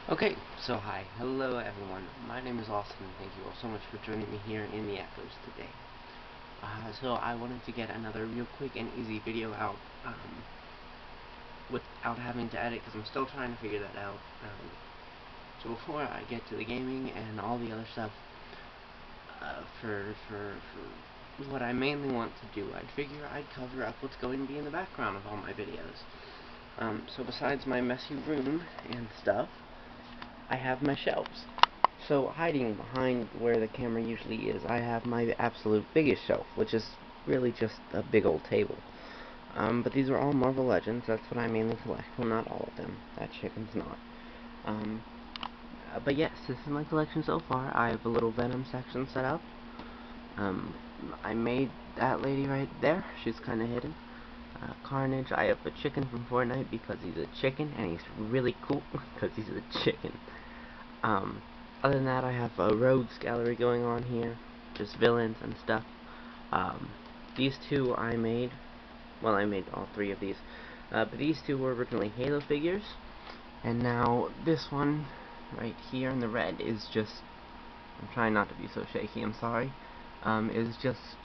Okay, so hello everyone. My name is Austin, and thank you all so much for joining me here in the Echoes today. So I wanted to get another real quick and easy video out without having to edit, because I'm still trying to figure that out. So before I get to the gaming and all the other stuff, for what I mainly want to do, I'd figure I'd cover up what's going to be in the background of all my videos. So besides my messy room and stuff, I have my shelves. So hiding behind where the camera usually is, I have my absolute biggest shelf, which is really just a big old table. But these are all Marvel Legends. That's what I mainly collect. Well, not all of them. That chicken's not. Um, but yes, this is my collection so far. I have a little Venom section set up. Um, I made that lady right there. She's kind of hidden. Carnage. I have a chicken from Fortnite because he's a chicken, and he's really cool because he's a chicken. Um, Other than that, I have a rogues gallery going on here, just villains and stuff. Um, these two I made, well, I made all three of these, but these two were originally Halo figures, and now this one right here in the red is just, I'm trying not to be so shaky, I'm sorry, is just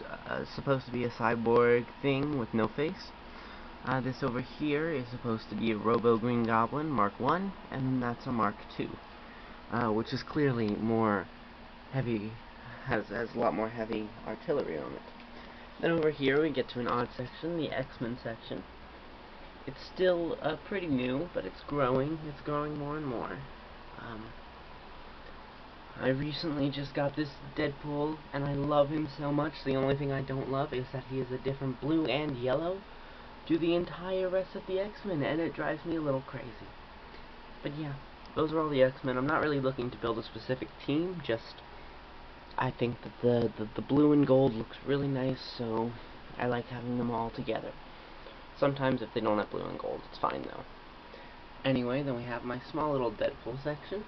supposed to be a cyborg thing with no face. This over here is supposed to be a Robo Green Goblin Mark 1, and that's a Mark 2. Which is clearly more heavy, has a lot more heavy artillery on it. Then over here we get to an odd section, the X-Men section. It's still pretty new, but it's growing. It's growing more and more. I recently just got this Deadpool, and I love him so much. The only thing I don't love is that he is a different blue and yellow to the entire rest of the X-Men, and it drives me a little crazy. But yeah, those are all the X-Men. I'm not really looking to build a specific team, just I think that the blue and gold looks really nice, so I like having them all together. Sometimes if they don't have blue and gold, it's fine though. Anyway, then we have my small little Deadpool section.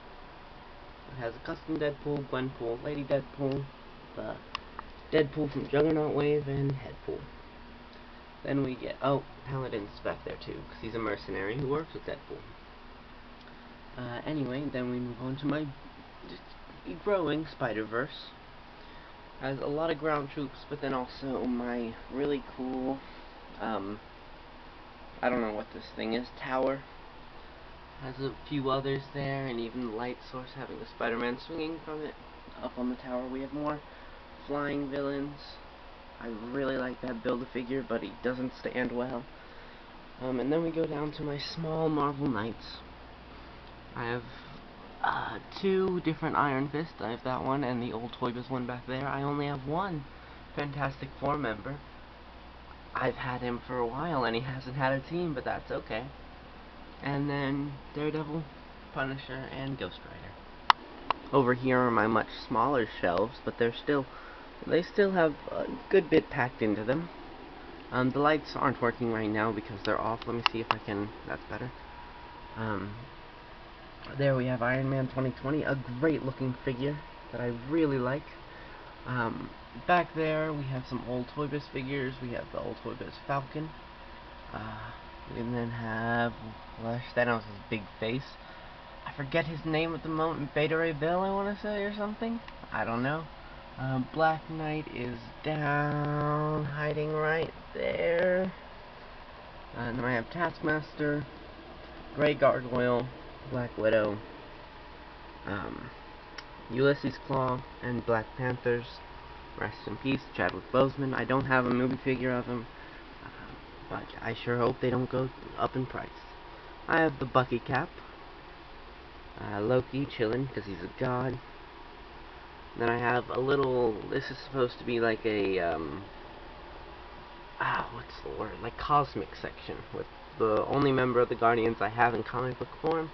It has a custom Deadpool, Gwenpool, Lady Deadpool, the Deadpool from Juggernaut Wave, and Headpool. Then we get, oh, Paladin's back there too, because he's a mercenary who works with Deadpool. Anyway, then we move on to my growing Spider-Verse. Has a lot of ground troops, but then also my really cool, I don't know what this thing is, tower. Has a few others there, and even the light source having a Spider-Man swinging from it. Up on the tower we have more flying villains. I really like that Build-A-Figure, but he doesn't stand well. And then we go down to my small Marvel Knights. I have two different Iron Fists. I have that one and the old Toy Biz one back there. I only have one Fantastic Four member. I've had him for a while and he hasn't had a team, but that's okay. And then Daredevil, Punisher, and Ghost Rider. Over here are my much smaller shelves, but they still have a good bit packed into them. The lights aren't working right now because they're off. Let me see if I can, that's better. There we have Iron Man 2020, a great looking figure that I really like. Back there we have some old Toy Biz figures. We have the old Toy Biz Falcon. We then have Thanos' big face. I forget his name at the moment. Beta Ray Bill, I want to say, or something. I don't know. Black Knight is down, hiding right there. And then I have Taskmaster, Grey Gargoyle, Black Widow, Ulysses Claw, and Black Panthers. Rest in peace, Chadwick Boseman. I don't have a movie figure of him, but I sure hope they don't go up in price. I have the Bucky cap, Loki chilling because he's a god. Then I have a little, this is supposed to be like a, what's the word, like cosmic section, with the only member of the Guardians I have in comic book form.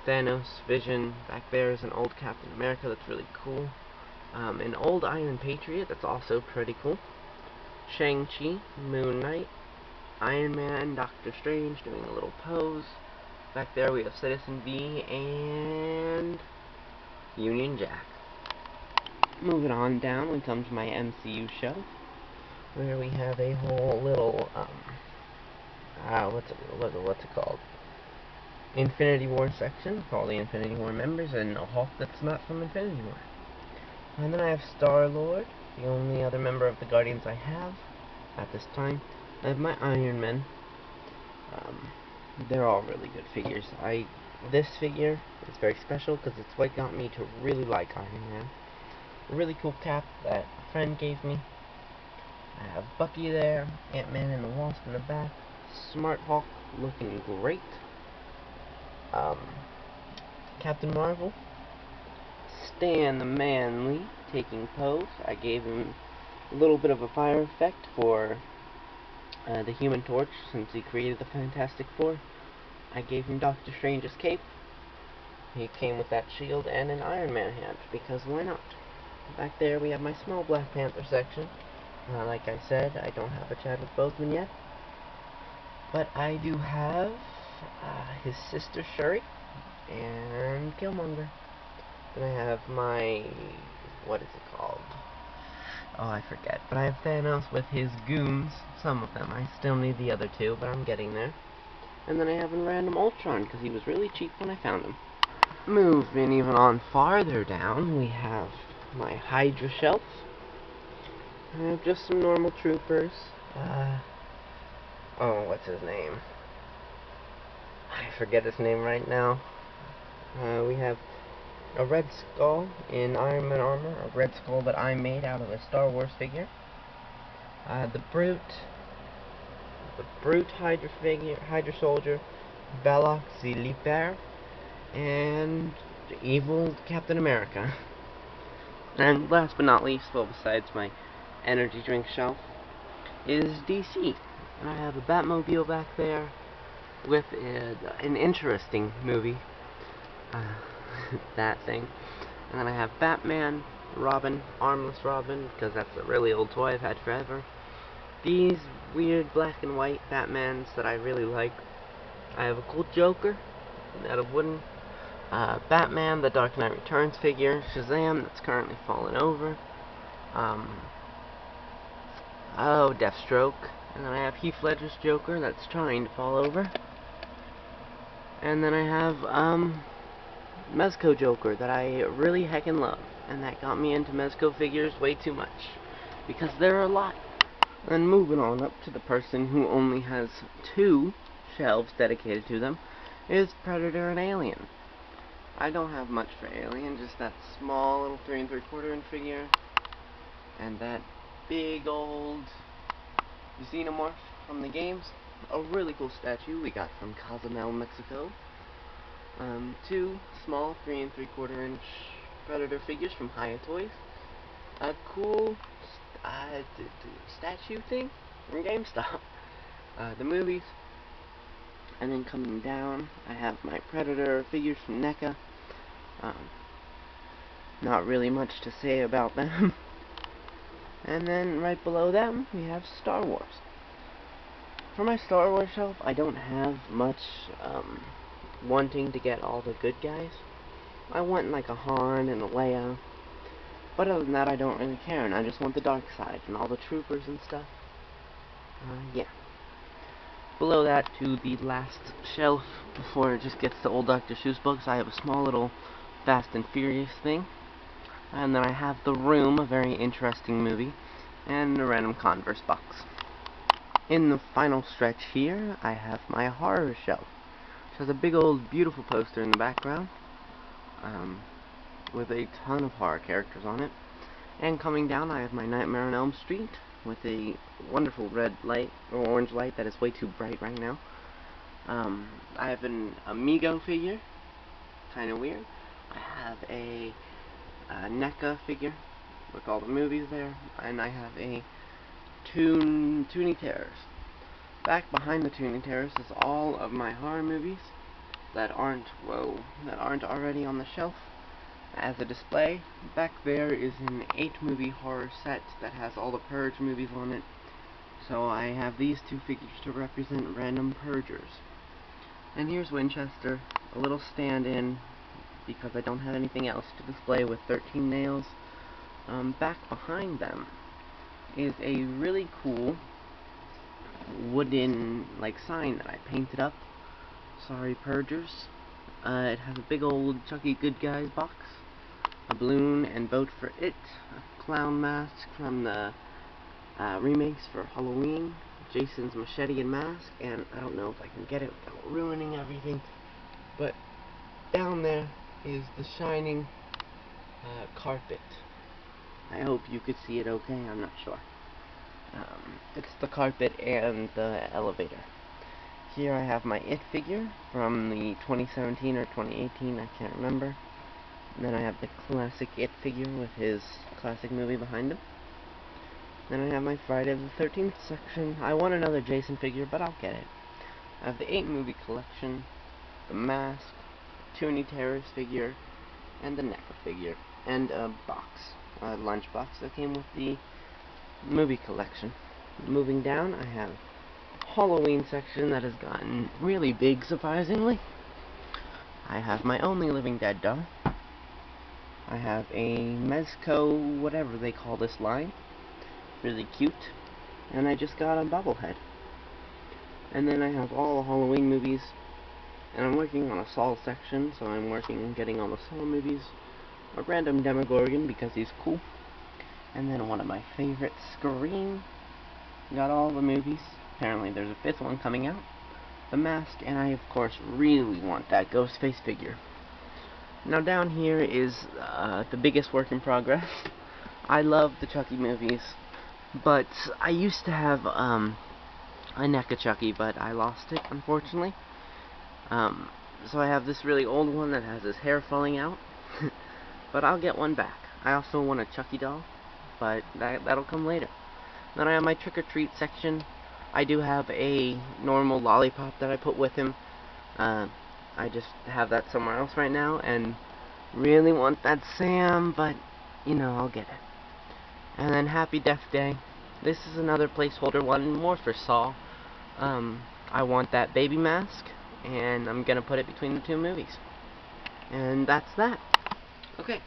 Thanos, Vision, back there is an old Captain America that's really cool. An old Iron Patriot that's also pretty cool. Shang-Chi, Moon Knight, Iron Man, Doctor Strange doing a little pose. Back there we have Citizen V and Union Jack. Moving on down, we come to my MCU shelf, where we have a whole little, what's it called? Infinity War section with all the Infinity War members and a Hulk that's not from Infinity War. And then I have Star-Lord, the only other member of the Guardians I have at this time. I have my Iron Man. They're all really good figures. This figure is very special because it's what got me to really like Iron Man. A really cool cap that a friend gave me. I have Bucky there, Ant-Man and the Wasp in the back, Smart Hulk looking great. Captain Marvel, Stan the Manly taking pose. I gave him a little bit of a fire effect for the Human Torch since he created the Fantastic Four. I gave him Doctor Strange's cape. He came with that shield and an Iron Man hand, because why not? Back there we have my small Black Panther section. Like I said, I don't have a Chadwick Boseman yet, but I do have his sister Shuri and Killmonger. Then I have my, what is it called? Oh, I forget. But I have Thanos with his goons, some of them. I still need the other two, but I'm getting there. And then I have a random Ultron, because he was really cheap when I found him. Moving even on farther down, we have my Hydra shelf. I have just some normal troopers. Oh, what's his name? I forget his name right now. We have a Red Skull in Iron Man armor, a Red Skull that I made out of a Star Wars figure. The Brute Hydra figure, Hydra soldier, Belloc the Leaper, and the evil Captain America. And last but not least, well, besides my energy drink shelf, is DC. I have a Batmobile back there with an interesting movie. That thing. And then I have Batman, Robin, Armless Robin, because that's a really old toy I've had forever. These weird black and white Batmans that I really like. I have a cool Joker out of wooden. Batman, the Dark Knight Returns figure. Shazam, that's currently fallen over. Deathstroke. And then I have Heath Ledger's Joker that's trying to fall over. And then I have, Mezco Joker that I really heckin' love. And that got me into Mezco figures way too much, because there are a lot. And moving on up to the person who only has 2 shelves dedicated to them, is Predator and Alien. I don't have much for Alien, just that small little 3 3/4 inch figure, and that big old Xenomorph from the games. A really cool statue we got from Cozumel, Mexico. 2 small 3 3/4 inch Predator figures from Hiya Toys. A cool statue thing from GameStop. The movies. And then coming down, I have my Predator figures from NECA. Not really much to say about them. And then right below them, we have Star Wars. For my Star Wars shelf, I don't have much wanting to get all the good guys. I want like a Han and a Leia. But other than that, I don't really care, and I just want the dark side and all the troopers and stuff. Yeah. Below that, to the last shelf, before it just gets to old Dr. Seuss books, I have a small little Fast and Furious thing. And then I have The Room, a very interesting movie, and a random Converse box. In the final stretch here, I have my horror shelf, which has a big old beautiful poster in the background, with a ton of horror characters on it. And coming down, I have my Nightmare on Elm Street, with a wonderful red light, or orange light that is way too bright right now. I have an Amigo figure, kinda weird. I have a NECA figure, with all the movies there, and I have a Toonie Terrors. Back behind the Toonie Terrors is all of my horror movies that aren't already on the shelf as a display. Back there is an 8-movie horror set that has all the Purge movies on it. So I have these 2 figures to represent random Purgers. And here's Winchester, a little stand-in, because I don't have anything else to display, with 13 nails. Back behind them is a really cool wooden sign that I painted up Sorry, Purgers. It has a big old Chucky Good Guys box, a balloon and vote for it, a clown mask from the remakes for Halloween, Jason's machete and mask, and I don't know if I can get it without ruining everything, but down there is the shining carpet. I hope you could see it okay, I'm not sure. It's the carpet and the elevator. Here I have my It figure from the 2017 or 2018, I can't remember. And then I have the classic It figure with his classic movie behind him. Then I have my Friday the 13th section. I want another Jason figure, but I'll get it. I have the 8 movie collection, the mask, Toonie Terror's figure, and the NECA figure, and a box, a lunchbox that came with the movie collection. Moving down, I have a Halloween section that has gotten really big, surprisingly. I have my only Living Dead doll. I have a Mezco, whatever they call this line. Really cute. And I just got a bobblehead. And then I have all the Halloween movies. And I'm working on a Saw section, so I'm working on getting all the Saw movies. A random Demogorgon because he's cool. And then one of my favorites, Scream. Got all the movies. Apparently there's a 5th one coming out. The mask, and I of course really want that Ghostface figure. Now down here is the biggest work in progress. I love the Chucky movies, but I used to have a NECA Chucky, but I lost it, unfortunately. So I have this really old one that has his hair falling out, but I'll get one back. I also want a Chucky doll, but that'll come later. Then I have my trick-or-treat section. I do have a normal lollipop that I put with him. I just have that somewhere else right now, and really want that Sam, but, you know, I'll get it. And then Happy Death Day. This is another placeholder one, more for Saw. I want that baby mask, and I'm gonna put it between the 2 movies. And that's that. Okay,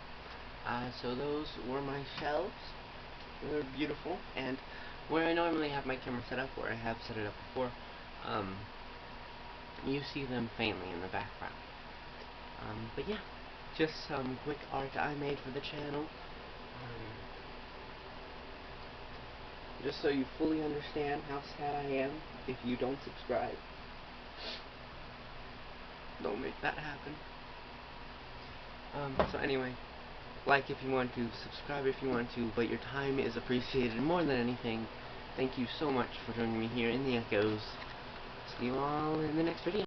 so those were my shelves. They're beautiful, and where I normally have my camera set up, where I have set it up before, you see them faintly in the background. But yeah, just some quick art I made for the channel. Just so you fully understand how sad I am if you don't subscribe. Don't make that happen. So anyway, like if you want to, subscribe if you want to, but your time is appreciated more than anything. Thank you so much for joining me here in the Echoes. See you all in the next video.